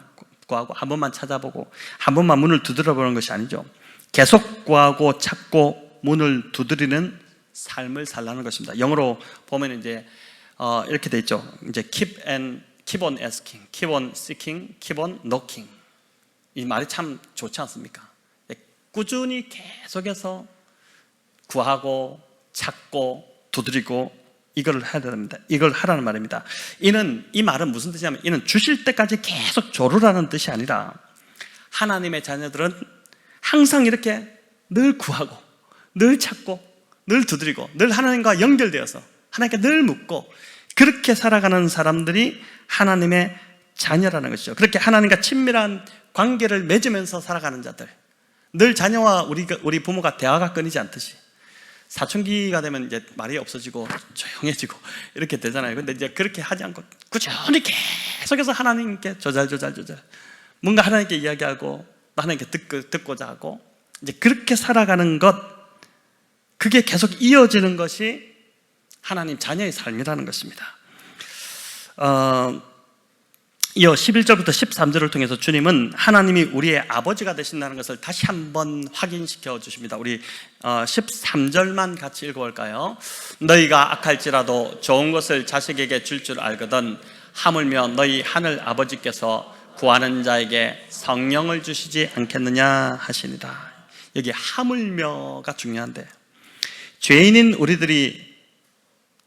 S1: 구하고 한 번만 찾아보고 한 번만 문을 두드려보는 것이 아니죠. 계속 구하고 찾고 문을 두드리는 삶을 살라는 것입니다. 영어로 보면 이제 이렇게 돼 있죠. 이제 keep on asking, keep on seeking, keep on knocking. 이 말이 참 좋지 않습니까? 꾸준히 계속해서 구하고 찾고 두드리고 이걸 해야 됩니다. 이걸 하라는 말입니다. 이 말은 무슨 뜻이냐면 이는 주실 때까지 계속 조르라는 뜻이 아니라 하나님의 자녀들은 항상 이렇게 늘 구하고 늘 찾고 늘 두드리고 늘 하나님과 연결되어서 하나님께 늘 묻고 그렇게 살아가는 사람들이 하나님의 자녀라는 것이죠. 그렇게 하나님과 친밀한 관계를 맺으면서 살아가는 자들, 늘 자녀와 우리 부모가 대화가 끊이지 않듯이 사춘기가 되면 이제 말이 없어지고 조용해지고 이렇게 되잖아요. 근데 이제 그렇게 하지 않고 꾸준히 계속해서 하나님께 조잘 뭔가 하나님께 이야기하고 또 하나님께 듣고자 하고 이제 그렇게 살아가는 것, 그게 계속 이어지는 것이 하나님 자녀의 삶이라는 것입니다. 이어 11절부터 13절을 통해서 주님은 하나님이 우리의 아버지가 되신다는 것을 다시 한번 확인시켜 주십니다. 우리 13절만 같이 읽어볼까요? 너희가 악할지라도 좋은 것을 자식에게 줄 줄 알거든 하물며 너희 하늘 아버지께서 구하는 자에게 성령을 주시지 않겠느냐 하시니라. 여기 하물며가 중요한데, 죄인인 우리들이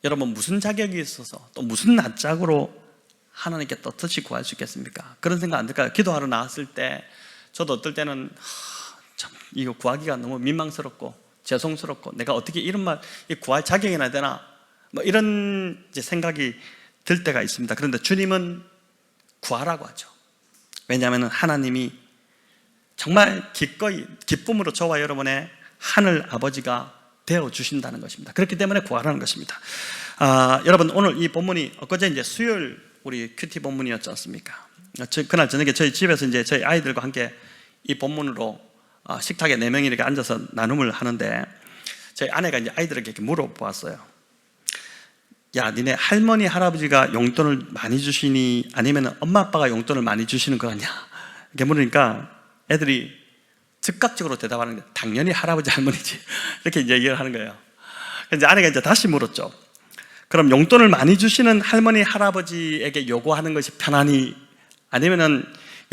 S1: 여러분 무슨 자격이 있어서 또 무슨 낯짝으로 하나님께 떳떳이 구할 수 있겠습니까? 그런 생각 안 들까요? 기도하러 나왔을 때 저도 어떨 때는 참 이거 구하기가 너무 민망스럽고 죄송스럽고 내가 어떻게 이런 말 구할 자격이나 되나 뭐 이런 이제 생각이 들 때가 있습니다. 그런데 주님은 구하라고 하죠. 왜냐하면 하나님이 정말 기꺼이 기쁨으로 저와 여러분의 하늘 아버지가 되어 주신다는 것입니다. 그렇기 때문에 구하라는 것입니다. 여러분, 오늘 이 본문이 엊그제 이제 수요일 우리 큐티 본문이었지 않습니까? 그날 저녁에 저희 집에서 이제 저희 아이들과 함께 이 본문으로 식탁에 4명이 이렇게 앉아서 나눔을 하는데, 저희 아내가 이제 아이들에게 이렇게 물어보았어요. 야, 니네 할머니 할아버지가 용돈을 많이 주시니 아니면 엄마 아빠가 용돈을 많이 주시는 거냐? 이렇게 물으니까 애들이 즉각적으로 대답하는 게 당연히 할아버지 할머니지 이렇게 이제 얘기를 하는 거예요. 그래서 아내가 이제 다시 물었죠. 그럼 용돈을 많이 주시는 할머니 할아버지에게 요구하는 것이 편하니 아니면은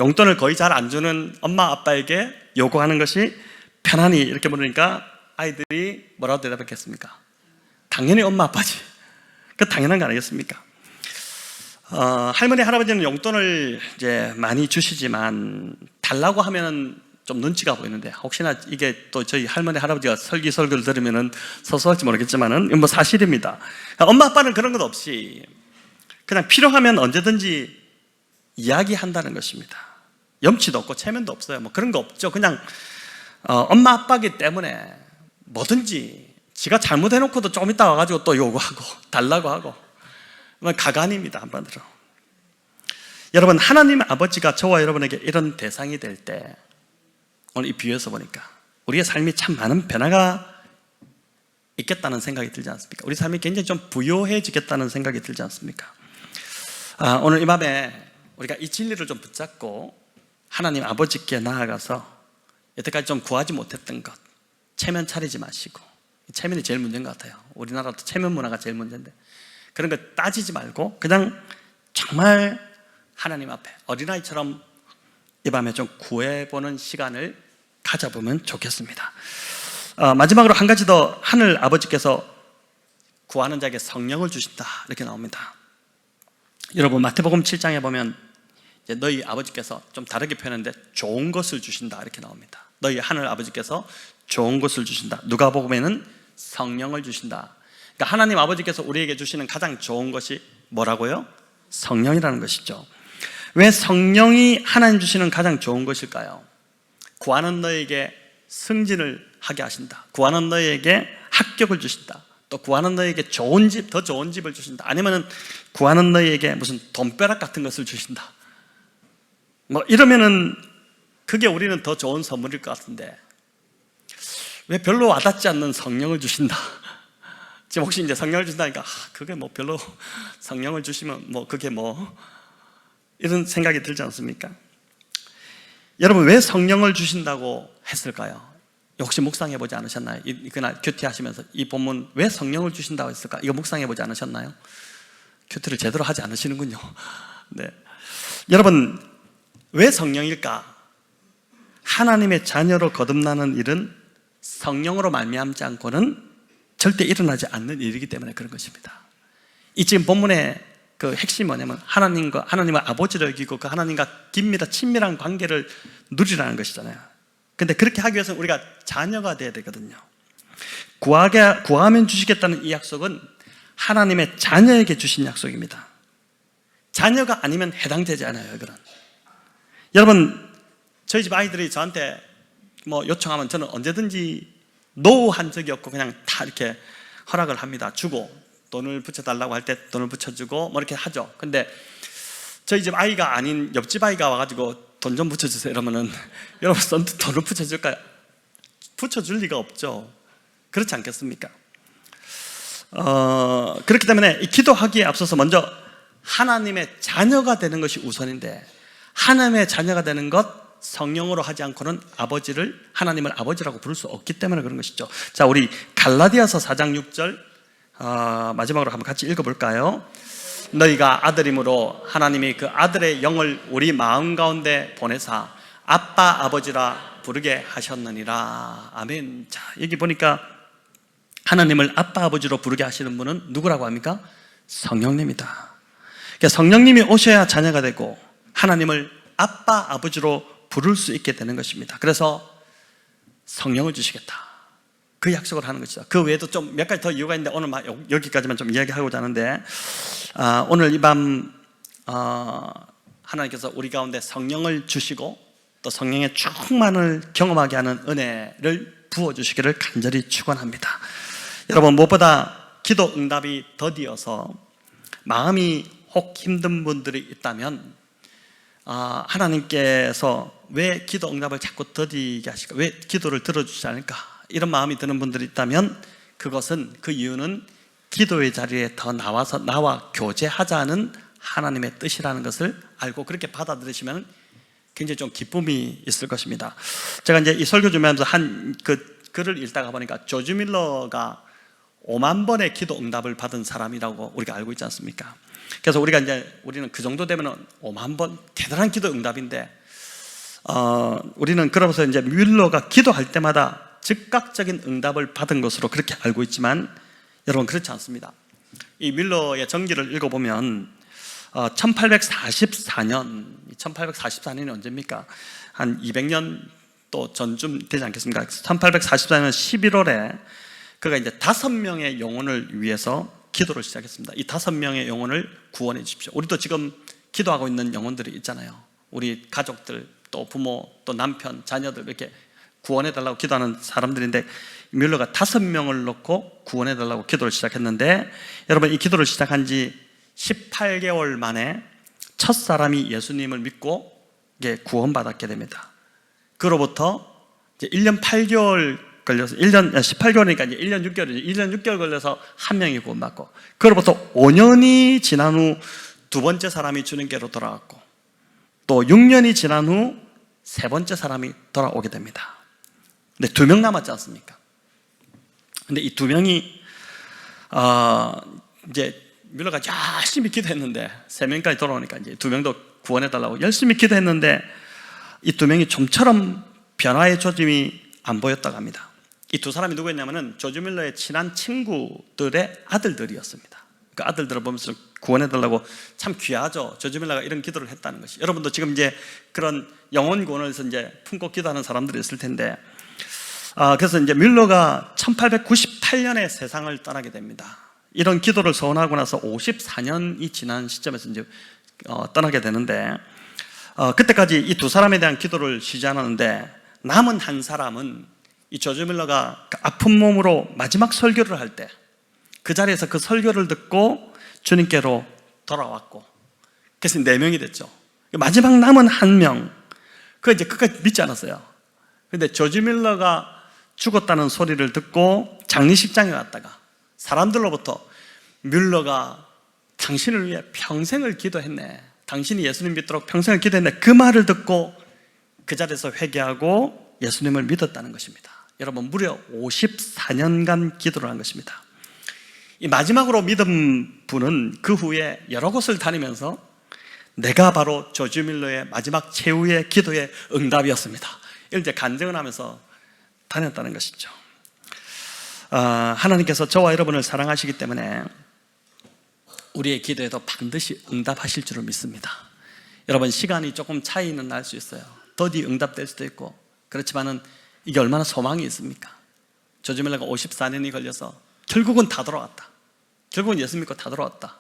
S1: 용돈을 거의 잘 안 주는 엄마 아빠에게 요구하는 것이 편안히 이렇게 물으니까 아이들이 뭐라고 대답했겠습니까? 당연히 엄마 아빠지. 그 당연한 거 아니겠습니까? 할머니 할아버지는 용돈을 이제 많이 주시지만 달라고 하면은 좀 눈치가 보이는데, 혹시나 이게 또 저희 할머니 할아버지가 설교를 들으면은 서서할지 모르겠지만은 뭐 사실입니다. 엄마 아빠는 그런 것 없이 그냥 필요하면 언제든지 이야기한다는 것입니다. 염치도 없고 체면도 없어요. 뭐 그런 거 없죠. 그냥 엄마 아빠기 때문에 뭐든지 지가 잘못해놓고도 좀 이따 와가지고 또 요구하고 달라고 하고 가관입니다, 한마디로. 여러분, 하나님 아버지가 저와 여러분에게 이런 대상이 될 때, 오늘 이 비유에서 보니까 우리의 삶이 참 많은 변화가 있겠다는 생각이 들지 않습니까? 우리 삶이 굉장히 좀 부요해지겠다는 생각이 들지 않습니까? 오늘 이 밤에 우리가 이 진리를 좀 붙잡고 하나님 아버지께 나아가서 여태까지 좀 구하지 못했던 것, 체면 차리지 마시고, 체면이 제일 문제인 것 같아요. 우리나라도 체면 문화가 제일 문제인데, 그런 거 따지지 말고 그냥 정말 하나님 앞에 어린아이처럼 이 밤에 좀 구해보는 시간을 가져보면 좋겠습니다. 마지막으로 한 가지 더, 하늘 아버지께서 구하는 자에게 성령을 주신다 이렇게 나옵니다. 여러분, 마태복음 7장에 보면 이제 너희 아버지께서 좀 다르게 표현했는데 좋은 것을 주신다 이렇게 나옵니다. 너희 하늘 아버지께서 좋은 것을 주신다. 누가복음에는 성령을 주신다. 그러니까 하나님 아버지께서 우리에게 주시는 가장 좋은 것이 뭐라고요? 성령이라는 것이죠. 왜 성령이 하나님 주시는 가장 좋은 것일까요? 구하는 너에게 승진을 하게 하신다. 구하는 너에게 합격을 주신다. 또 구하는 너에게 좋은 집, 더 좋은 집을 주신다. 아니면 구하는 너에게 무슨 돈벼락 같은 것을 주신다. 뭐 이러면은 그게 우리는 더 좋은 선물일 것 같은데, 왜 별로 와닿지 않는 성령을 주신다? 지금 혹시 이제 성령을 주신다니까 그게 뭐 별로 성령을 주시면 뭐 그게 뭐 이런 생각이 들지 않습니까? 여러분, 왜 성령을 주신다고 했을까요? 혹시 묵상해 보지 않으셨나요? 그날 큐티 하시면서 이 본문 왜 성령을 주신다고 했을까? 이거 묵상해 보지 않으셨나요? 큐티를 제대로 하지 않으시는군요. 네. 여러분, 왜 성령일까? 하나님의 자녀로 거듭나는 일은 성령으로 말미암지 않고는 절대 일어나지 않는 일이기 때문에 그런 것입니다. 이 지금 본문의 그 핵심이 뭐냐면 하나님을 아버지로 여기고 그 하나님과 긴밀한 친밀한 관계를 누리라는 것이잖아요. 근데 그렇게 하기 위해서는 우리가 자녀가 돼야 되거든요. 구하면 주시겠다는 이 약속은 하나님의 자녀에게 주신 약속입니다. 자녀가 아니면 해당되지 않아요, 이거는. 여러분, 저희 집 아이들이 저한테 뭐 요청하면 저는 언제든지 노 한 적이 없고 그냥 다 이렇게 허락을 합니다. 주고 돈을 붙여달라고 할 때 돈을 붙여주고 뭐 이렇게 하죠. 근데 저희 집 아이가 아닌 옆집 아이가 와가지고 돈 좀 붙여주세요 이러면은 여러분 선뜻 돈을 붙여줄까요? 붙여줄 리가 없죠. 그렇지 않겠습니까? 그렇기 때문에 이 기도하기에 앞서서 먼저 하나님의 자녀가 되는 것이 우선인데, 하나님의 자녀가 되는 것, 성령으로 하지 않고는 하나님을 아버지라고 부를 수 없기 때문에 그런 것이죠. 자, 우리 갈라디아서 4장 6절 마지막으로 한번 같이 읽어볼까요? 너희가 아들이므로 하나님이 그 아들의 영을 우리 마음 가운데 보내사 아빠 아버지라 부르게 하셨느니라. 아멘. 자, 여기 보니까 하나님을 아빠 아버지로 부르게 하시는 분은 누구라고 합니까? 성령님이다. 그러니까 성령님이 오셔야 자녀가 되고 하나님을 아빠 아버지로 부를 수 있게 되는 것입니다. 그래서 성령을 주시겠다, 그 약속을 하는 것이죠. 그 외에도 좀 몇 가지 더 이유가 있는데 오늘 여기까지만 좀 이야기하고자 하는데, 오늘 이 밤 하나님께서 우리 가운데 성령을 주시고 또 성령의 충만을 경험하게 하는 은혜를 부어주시기를 간절히 축원합니다. 여러분, 무엇보다 기도 응답이 더디어서 마음이 혹 힘든 분들이 있다면 하나님께서 왜 기도 응답을 자꾸 더디게 하실까? 왜 기도를 들어주지 않을까? 이런 마음이 드는 분들이 있다면 그 이유는 기도의 자리에 더 나와서 나와 교제하자는 하나님의 뜻이라는 것을 알고 그렇게 받아들이시면 굉장히 좀 기쁨이 있을 것입니다. 제가 이제 이 설교 준비하면서 그 글을 읽다가 보니까 조지 밀러가 5만 번의 기도 응답을 받은 사람이라고 우리가 알고 있지 않습니까? 그래서 우리는 그 정도 되면 5만 번 대단한 기도 응답인데, 우리는 그러면서 이제 뮬러가 기도할 때마다 즉각적인 응답을 받은 것으로 그렇게 알고 있지만 여러분 그렇지 않습니다. 이 뮬러의 전기를 읽어보면 1844년이 언제입니까? 한 200년 또 전쯤 되지 않겠습니까? 1844년 11월에 그가 이제 5명의 영혼을 위해서 기도를 시작했습니다. 이 5명의 영혼을 구원해 주십시오. 우리도 지금 기도하고 있는 영혼들이 있잖아요. 우리 가족들, 또 부모, 또 남편, 자녀들 이렇게 구원해 달라고 기도하는 사람들인데 뮬러가 5명을 놓고 구원해 달라고 기도를 시작했는데 여러분 이 기도를 시작한 지 18개월 만에 첫 사람이 예수님을 믿고 구원받았게 됩니다. 그로부터 이제 1년 8개월 걸려서 18개월이니까 이제 1년 6개월이죠. 1년 6개월 걸려서 한 명이 구원받고 그로부터 5년이 지난 후 두 번째 사람이 주님께로 돌아왔고 또 6년이 지난 후 세 번째 사람이 돌아오게 됩니다. 근데 2명 남았지 않습니까? 근데 이 2명이 이제 뮬러가 열심히 기도했는데 3명까지 돌아오니까 이제 2명도 구원해달라고 열심히 기도했는데 이 2명이 좀처럼 변화의 조짐이 안 보였다고 합니다. 이 2 사람이 누구였냐면은 조지 뮬러의 친한 친구들의 아들들이었습니다. 그 아들들을 보면서 구원해달라고 참 귀하죠. 조지 뮬러가 이런 기도를 했다는 것이. 여러분도 지금 이제 그런 영혼 구원을 위해서 이제 품고 기도하는 사람들이 있을 텐데 그래서 이제 뮬러가 1898년에 세상을 떠나게 됩니다. 이런 기도를 서원하고 나서 54년이 지난 시점에서 이제 떠나게 되는데 그때까지 이 2 사람에 대한 기도를 쉬지 않았는데 남은 한 사람은 이 조지 뮬러가 아픈 몸으로 마지막 설교를 할 때 그 자리에서 그 설교를 듣고 주님께로 돌아왔고 그래서 4명이 됐죠. 마지막 남은 1명 그 이제 끝까지 믿지 않았어요. 그런데 조지 뮬러가 죽었다는 소리를 듣고 장례식장에 왔다가 사람들로부터 뮬러가 당신을 위해 평생을 기도했네, 당신이 예수님 믿도록 평생을 기도했네, 그 말을 듣고 그 자리에서 회개하고 예수님을 믿었다는 것입니다. 여러분 무려 54년간 기도를 한 것입니다. 이 마지막으로 믿은 분은 그 후에 여러 곳을 다니면서 내가 바로 조지 뮬러의 마지막 최후의 기도의 응답이었습니다, 이걸 이제 간증을 하면서 다녔다는 것이죠. 하나님께서 저와 여러분을 사랑하시기 때문에 우리의 기도에도 반드시 응답하실 줄을 믿습니다. 여러분 시간이 조금 차이는 날 수 있어요. 더디 응답될 수도 있고 그렇지만은 이게 얼마나 소망이 있습니까? 조지 뮬러가 54년이 걸려서 결국은 다 돌아왔다. 결국은 예수 믿고 다 돌아왔다.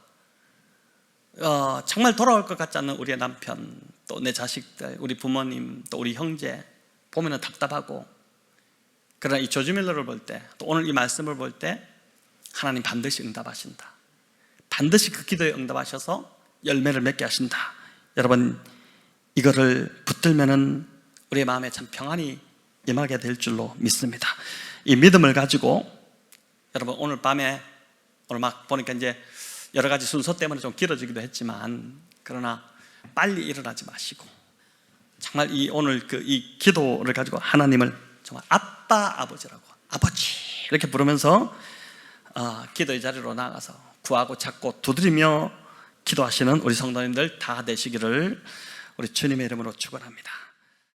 S1: 정말 돌아올 것 같지 않는 우리의 남편, 또 내 자식들, 우리 부모님, 또 우리 형제 보면은 답답하고, 그러나 이 조지 뮬러를 볼 때, 또 오늘 이 말씀을 볼 때 하나님 반드시 응답하신다. 반드시 그 기도에 응답하셔서 열매를 맺게 하신다. 여러분 이거를 붙들면은 우리의 마음에 참 평안이 임하게 될 줄로 믿습니다. 이 믿음을 가지고 여러분 오늘 밤에 오늘 막 보니까 이제 여러 가지 순서 때문에 좀 길어지기도 했지만 그러나 빨리 일어나지 마시고 정말 오늘 이 기도를 가지고 하나님을 정말 아빠, 아버지라고 아버지 이렇게 부르면서 기도의 자리로 나가서 구하고 찾고 두드리며 기도하시는 우리 성도님들 다 되시기를 우리 주님의 이름으로 축원합니다.